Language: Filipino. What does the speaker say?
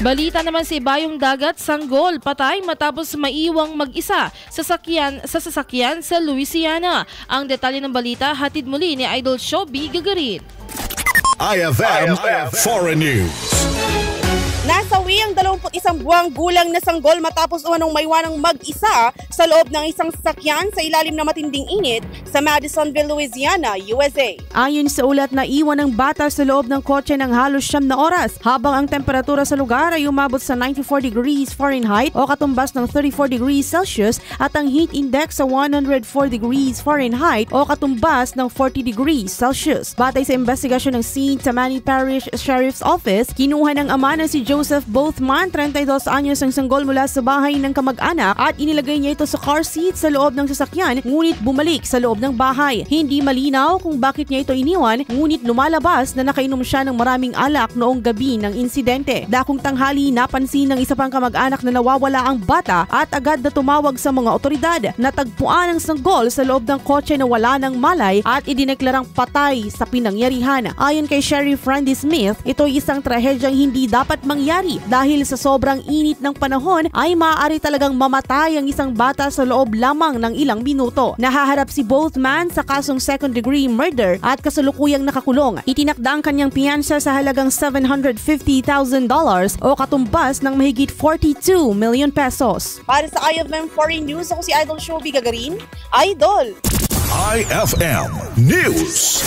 Balita naman si Bayong Dagat, sanggol, patay matapos maiwang mag-isa sa sasakyan sa Louisiana. Ang detalye ng balita hatid muli ni Idol Shobi Gagarin. IFM Foreign News. Nasawi ang 21 buwang gulang na sanggol matapos umanong maiwanang mag-isa sa loob ng isang sasakyan sa ilalim ng matinding init sa Madisonville, Louisiana, USA. Ayon sa ulat, naiwan ang bata sa loob ng kotse ng halos 9 na oras habang ang temperatura sa lugar ay umabot sa 94 degrees Fahrenheit o katumbas ng 34 degrees Celsius at ang heat index sa 104 degrees Fahrenheit o katumbas ng 40 degrees Celsius. Batay sa investigasyon ng St. Tammany Parish Sheriff's Office, kinuha ng ama na si Joseph Bothman, 32 anyos ang sanggol mula sa bahay ng kamag-anak at inilagay niya ito sa car seat sa loob ng sasakyan ngunit bumalik sa loob ng bahay. Hindi malinaw kung bakit niya ito iniwan ngunit lumalabas na nakainom siya ng maraming alak noong gabi ng insidente. Dakong tanghali napansin ng isa pang kamag-anak na nawawala ang bata at agad na tumawag sa mga otoridad. Natagpuan ang sanggol sa loob ng kotse na wala ng malay at idineklarang patay sa pinangyarihan. Ayon kay Sheriff Randy Smith, ito'y isang trahedyang hindi dapat mangyari dahil sa sobrang init ng panahon ay maaari talagang mamatay ang isang bata sa loob lamang ng ilang minuto. Nahaharap si Bothman sa kasong second-degree murder at kasalukuyang nakakulong. Itinakda ang kanyang piyansa sa halagang $750,000 o katumbas ng mahigit 42 million pesos. Para sa IFM Foreign News, ako si Idol Shobi Gagarin. Idol! IFM News.